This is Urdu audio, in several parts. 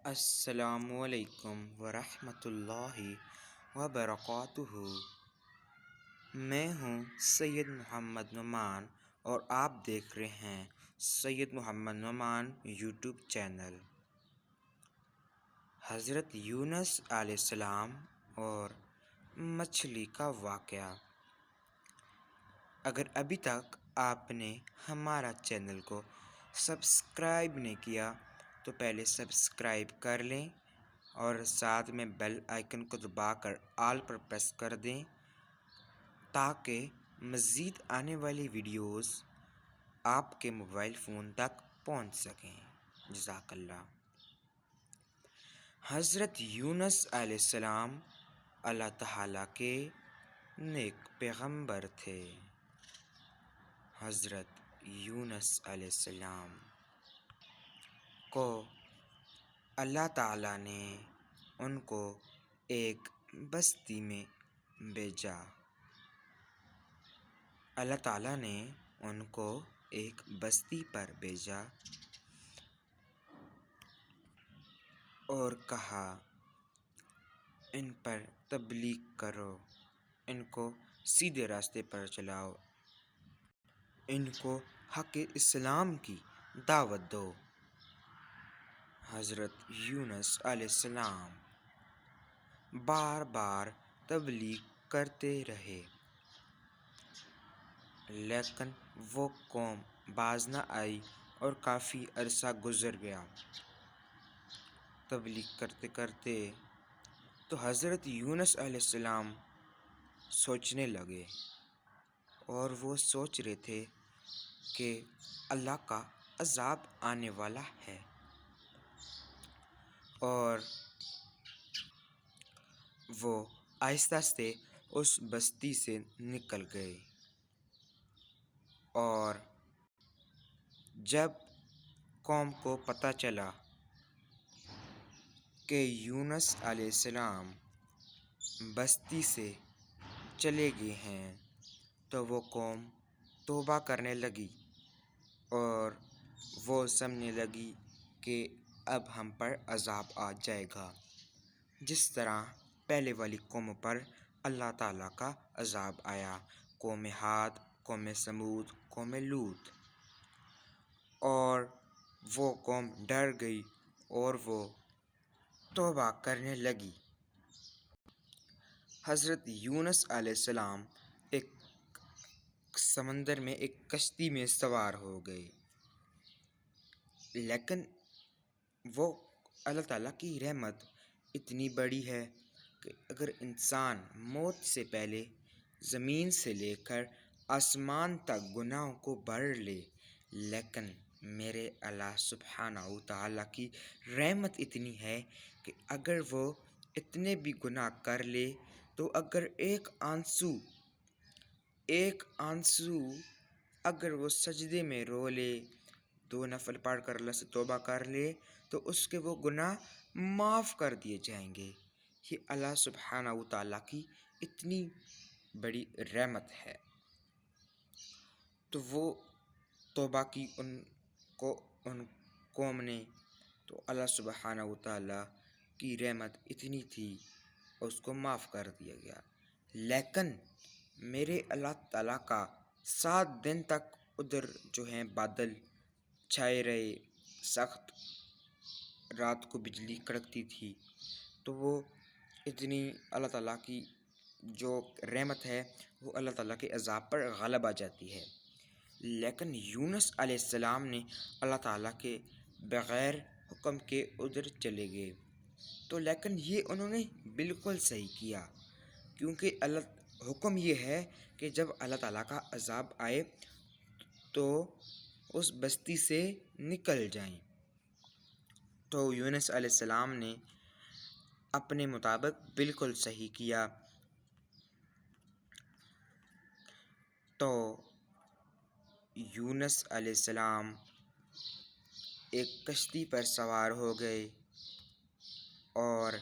السلام علیکم ورحمۃ اللہ وبرکاتہ۔ میں ہوں سید محمد نعمان اور آپ دیکھ رہے ہیں سید محمد نعمان یوٹیوب چینل۔ حضرت یونس علیہ السلام اور مچھلی کا واقعہ۔ اگر ابھی تک آپ نے ہمارا چینل کو سبسکرائب نہیں کیا تو پہلے سبسکرائب کر لیں اور ساتھ میں بیل آئیکن کو دبا کر آل پر پریس کر دیں تاکہ مزید آنے والی ویڈیوز آپ کے موبائل فون تک پہنچ سکیں۔ جزاک اللہ۔ حضرت یونس علیہ السلام اللہ تعالیٰ کے نیک پیغمبر تھے۔ حضرت یونس علیہ السلام کو اللہ تعالیٰ نے ان کو ایک بستی میں بھیجا۔ اللہ تعالیٰ نے ان کو ایک بستی پر بھیجا اور کہا ان پر تبلیغ کرو، ان کو سیدھے راستے پر چلاؤ، ان کو حق اسلام کی دعوت دو۔ حضرت یونس علیہ السلام بار بار تبلیغ کرتے رہے لیکن وہ قوم باز نہ آئی اور کافی عرصہ گزر گیا تبلیغ کرتے کرتے۔ تو حضرت یونس علیہ السلام سوچنے لگے اور وہ سوچ رہے تھے کہ اللہ کا عذاب آنے والا ہے، اور وہ آہستہ آہستہ اس بستی سے نکل گئے۔ اور جب قوم کو پتہ چلا کہ یونس علیہ السلام بستی سے چلے گئے ہیں تو وہ قوم توبہ کرنے لگی اور وہ سمجھنے لگی کہ اب ہم پر عذاب آ جائے گا، جس طرح پہلے والی قوم پر اللہ تعالیٰ کا عذاب آیا، قوم عاد، قوم سمود، قوم لوط۔ اور وہ قوم ڈر گئی اور وہ توبہ کرنے لگی۔ حضرت یونس علیہ السلام ایک سمندر میں ایک کشتی میں سوار ہو گئے، لیکن وہ اللہ تعالیٰ کی رحمت اتنی بڑی ہے کہ اگر انسان موت سے پہلے زمین سے لے کر آسمان تک گناہوں کو بھر لے، لیکن میرے اللہ سبحانہ و تعالیٰ کی رحمت اتنی ہے کہ اگر وہ اتنے بھی گناہ کر لے تو اگر ایک آنسو اگر وہ سجدے میں رو لے، 2 نفل پڑھ کر اللہ سے توبہ کر لے تو اس کے وہ گناہ معاف کر دیے جائیں گے۔ یہ اللہ سبحانہ و تعالیٰ کی اتنی بڑی رحمت ہے۔ تو وہ توبہ کی ان قوم نے، تو اللہ سبحانہ و تعالیٰ کی رحمت اتنی تھی اور اس کو معاف کر دیا گیا۔ لیکن میرے اللہ تعالیٰ کا 7 دن تک ادھر جو ہیں بادل چھائے رہے، سخت رات کو بجلی کڑکتی تھی، تو وہ اتنی اللہ تعالیٰ کی جو رحمت ہے وہ اللہ تعالیٰ کے عذاب پر غالب آ جاتی ہے۔ لیکن یونس علیہ السلام نے اللہ تعالیٰ کے بغیر حکم کے ادھر چلے گئے، تو لیکن یہ انہوں نے بالکل صحیح کیا، کیونکہ حکم یہ ہے کہ جب اللہ تعالیٰ کا عذاب آئے تو اس بستی سے نکل جائیں۔ تو یونس علیہ السلام نے اپنے مطابق بالکل صحیح کیا۔ تو یونس علیہ السلام ایک کشتی پر سوار ہو گئے اور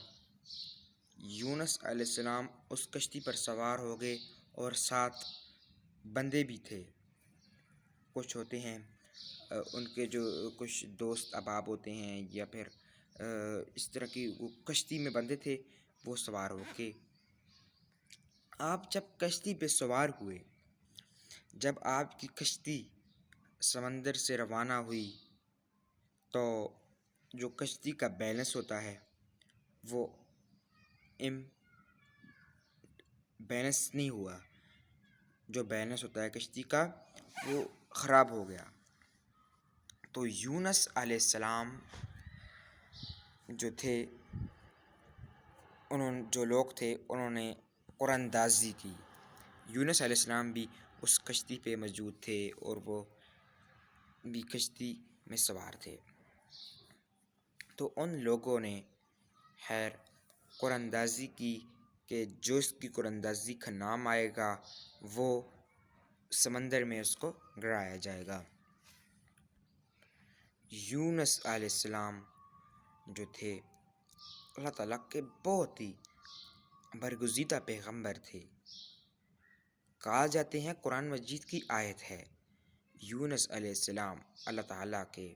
یونس علیہ السلام اس کشتی پر سوار ہو گئے اور 7 بندے بھی تھے۔ کچھ ہوتے ہیں ان کے جو کچھ دوست احباب ہوتے ہیں یا پھر اس طرح کی وہ کشتی میں بندے تھے، وہ سوار ہو کے آپ جب کشتی پہ سوار ہوئے، جب آپ کی کشتی سمندر سے روانہ ہوئی تو جو کشتی کا بیلنس ہوتا ہے وہ بیلنس نہیں ہوا، جو بیلنس ہوتا ہے کشتی کا وہ خراب ہو گیا۔ تو یونس علیہ السلام جو تھے، جو لوگ تھے انہوں نے قرآن اندازی کی۔ یونس علیہ السلام بھی اس کشتی پہ موجود تھے اور وہ بھی کشتی میں سوار تھے۔ تو ان لوگوں نے خیر قرآن اندازی کی کہ جو اس کی قرآن اندازی کا نام آئے گا وہ سمندر میں اس کو گرایا جائے گا۔ یونس علیہ السلام جو تھے اللہ تعالیٰ کے بہت ہی برگزیدہ پیغمبر تھے۔ کہا جاتے ہیں قرآن مجید کی آیت ہے، یونس علیہ السلام اللہ تعالیٰ کے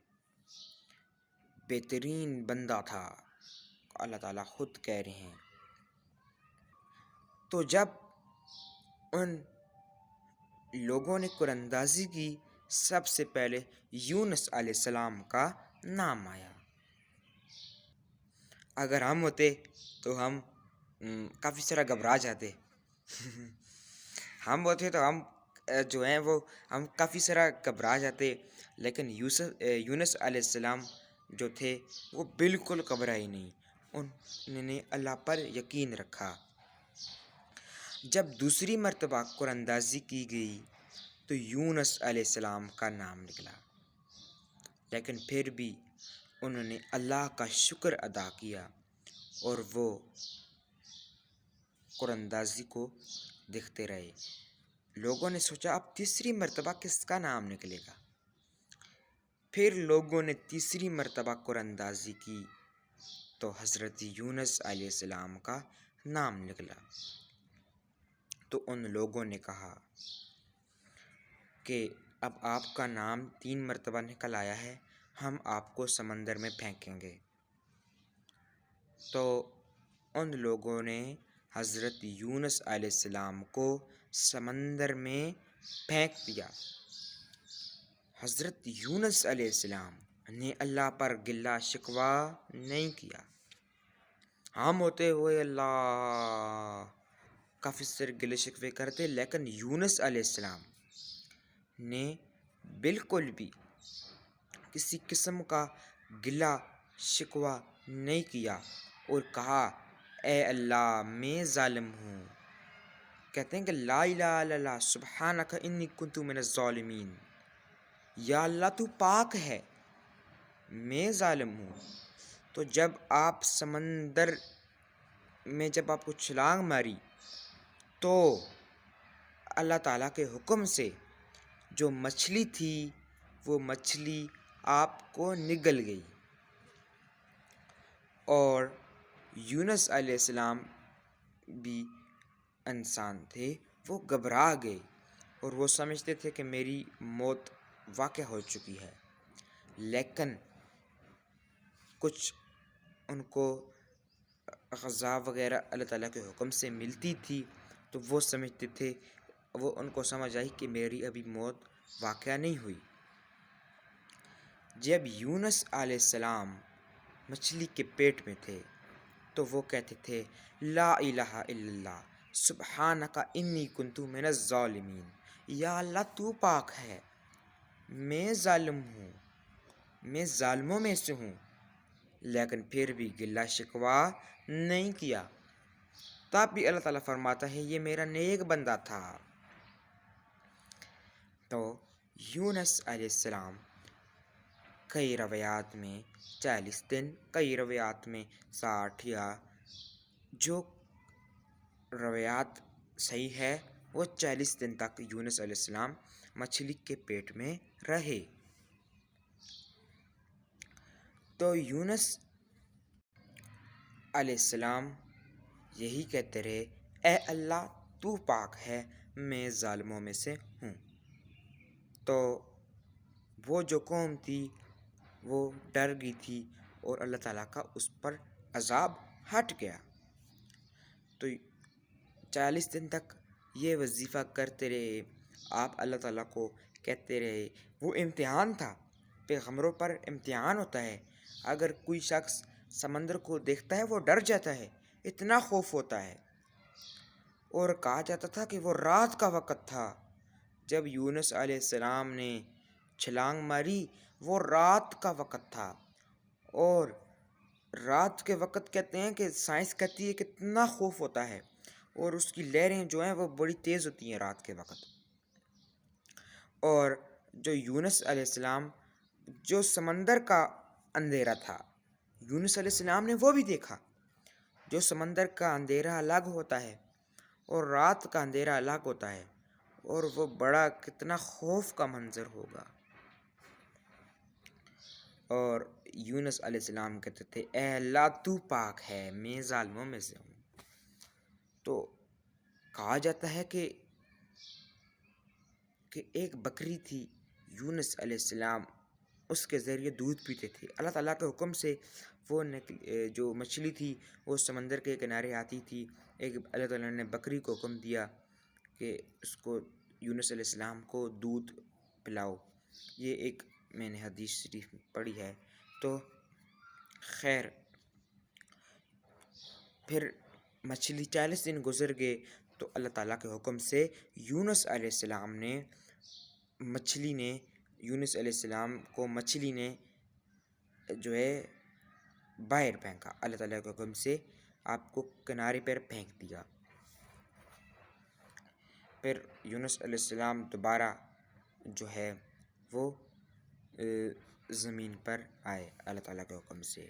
بہترین بندہ تھا، اللہ تعالیٰ خود کہہ رہے ہیں۔ تو جب ان لوگوں نے قرآن اندازی کی، سب سے پہلے یونس علیہ السلام کا نام آیا۔ اگر ہم ہوتے تو ہم کافی سارا گھبرا جاتے ہم ہوتے تو ہم جو ہیں وہ ہم کافی سارا گھبرا جاتے، لیکن یونس علیہ السلام جو تھے وہ بالکل گھبرائے نہیں، انہوں نے اللہ پر یقین رکھا۔ جب دوسری مرتبہ قرآن اندازی کی گئی تو یونس علیہ السلام کا نام نکلا، لیکن پھر بھی انہوں نے اللہ کا شکر ادا کیا اور وہ قرآن اندازی کو دیکھتے رہے۔ لوگوں نے سوچا اب تیسری مرتبہ کس کا نام نکلے گا؟ پھر لوگوں نے تیسری مرتبہ قرآن اندازی کی تو حضرت یونس علیہ السلام کا نام نکلا۔ تو ان لوگوں نے کہا کہ اب آپ کا نام 3 مرتبہ نکل آیا ہے، ہم آپ کو سمندر میں پھینکیں گے۔ تو ان لوگوں نے حضرت یونس علیہ السلام کو سمندر میں پھینک دیا۔ حضرت یونس علیہ السلام نے اللہ پر گلہ شکوہ نہیں کیا۔ ہم ہوتے ہوئے اللہ کافی سارے گلے شکوے کرتے، لیکن یونس علیہ السلام نے بالکل بھی کسی قسم کا گلہ شکوہ نہیں کیا اور کہا اے اللہ میں ظالم ہوں۔ کہتے ہیں کہ لا الہ الا اللہ سبحانک انی کنت من الظالمین، یا اللہ تو پاک ہے، میں ظالم ہوں۔ تو جب آپ سمندر میں جب آپ کو چھلانگ ماری تو اللہ تعالیٰ کے حکم سے جو مچھلی تھی وہ مچھلی آپ کو نگل گئی، اور یونس علیہ السلام بھی انسان تھے، وہ گھبرا گئے اور وہ سمجھتے تھے کہ میری موت واقع ہو چکی ہے، لیکن کچھ ان کو غذا وغیرہ اللہ تعالیٰ کے حکم سے ملتی تھی، تو وہ سمجھتے تھے، وہ ان کو سمجھ آئی کہ میری ابھی موت واقع نہیں ہوئی۔ جب یونس علیہ السلام مچھلی کے پیٹ میں تھے تو وہ کہتے تھے لا الہ الا اللہ سبحانک انی کنت من الظالمین، یا اللہ تو پاک ہے، میں ظالم ہوں، میں ظالموں میں سے ہوں، لیکن پھر بھی گلہ شکوہ نہیں کیا۔ تب بھی اللہ تعالیٰ فرماتا ہے یہ میرا نیک بندہ تھا۔ تو یونس علیہ السلام کئی روایات میں 40 دن، کئی روایات میں 60، یا جو روایات صحیح ہے وہ 40 دن تک یونس علیہ السلام مچھلی کے پیٹ میں رہے۔ تو یونس علیہ السلام یہی کہتے رہے اے اللہ تو پاک ہے، میں ظالموں میں سے ہوں۔ تو وہ جو قوم تھی وہ ڈر گئی تھی اور اللہ تعالیٰ کا اس پر عذاب ہٹ گیا۔ تو 40 دن تک یہ وظیفہ کرتے رہے، آپ اللہ تعالیٰ کو کہتے رہے۔ وہ امتحان تھا، پیغمبروں پر امتحان ہوتا ہے۔ اگر کوئی شخص سمندر کو دیکھتا ہے وہ ڈر جاتا ہے، اتنا خوف ہوتا ہے۔ اور کہا جاتا تھا کہ وہ رات کا وقت تھا جب یونس علیہ السلام نے چھلانگ ماری، وہ رات کا وقت تھا۔ اور رات کے وقت کہتے ہیں کہ سائنس کہتی ہے کہ اتنا خوف ہوتا ہے، اور اس کی لہریں جو ہیں وہ بڑی تیز ہوتی ہیں رات کے وقت۔ اور جو یونس علیہ السلام، جو سمندر کا اندھیرا تھا، یونس علیہ السلام نے وہ بھی دیکھا۔ جو سمندر کا اندھیرا الگ ہوتا ہے اور رات کا اندھیرا الگ ہوتا ہے، اور وہ بڑا کتنا خوف کا منظر ہوگا۔ اور یونس علیہ السلام کہتے تھے اے اللہ تو پاک ہے، میں ظالموں میں سے ہوں۔ تو کہا جاتا ہے کہ ایک بکری تھی، یونس علیہ السلام اس کے ذریعے دودھ پیتے تھے۔ اللہ تعالیٰ کے حکم سے وہ جو مچھلی تھی وہ سمندر کے کنارے آتی تھی۔ ایک اللہ تعالیٰ نے بکری کو حکم دیا کہ اس کو یونس علیہ السلام کو دودھ پلاؤ۔ یہ ایک میں نے حدیث شریف پڑھی ہے۔ تو خیر، پھر مچھلی 40 دن گزر گئے تو اللہ تعالیٰ کے حکم سے یونس علیہ السلام نے یونس علیہ السلام کو مچھلی نے جو ہے باہر پھینکا۔ اللہ تعالیٰ کے حکم سے آپ کو کنارے پر پھینک دیا۔ پھر یونس علیہ السلام دوبارہ جو ہے وہ زمین پر آئے اللہ تعالیٰ کے حکم سے،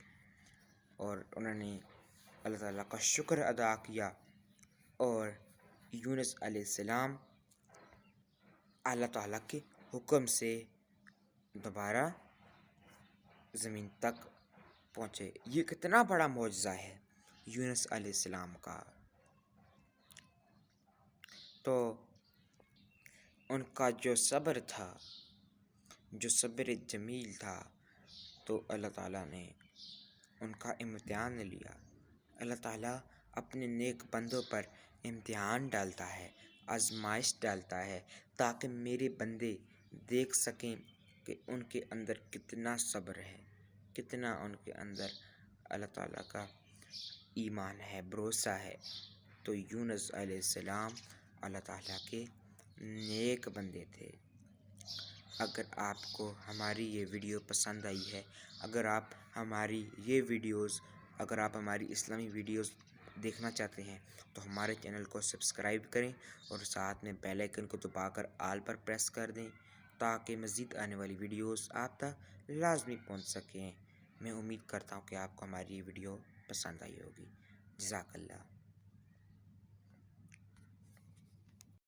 اور انہوں نے اللہ تعالیٰ کا شکر ادا کیا، اور یونس علیہ السلام اللہ تعالیٰ کے حکم سے دوبارہ زمین تک پہنچے۔ یہ کتنا بڑا معجزہ ہے یونس علیہ السلام کا۔ تو ان کا جو صبر تھا، جو صبر جمیل تھا، تو اللہ تعالیٰ نے ان کا امتحان لیا۔ اللہ تعالیٰ اپنے نیک بندوں پر امتحان ڈالتا ہے، آزمائش ڈالتا ہے، تاکہ میرے بندے دیکھ سکیں کہ ان کے اندر کتنا صبر ہے، کتنا ان کے اندر اللہ تعالیٰ کا ایمان ہے، بھروسہ ہے۔ تو یونس علیہ السلام اللہ تعالیٰ کے نیک بندے تھے۔ اگر آپ کو ہماری یہ ویڈیو پسند آئی ہے، اگر آپ ہماری اسلامی ویڈیوز دیکھنا چاہتے ہیں تو ہمارے چینل کو سبسکرائب کریں، اور ساتھ میں بیل آئیکن کو دبا کر آل پر پریس کر دیں، تاکہ مزید آنے والی ویڈیوز آپ تک لازمی پہنچ سکیں۔ میں امید کرتا ہوں کہ آپ کو ہماری یہ ویڈیو پسند آئی ہوگی۔ جزاک اللہ۔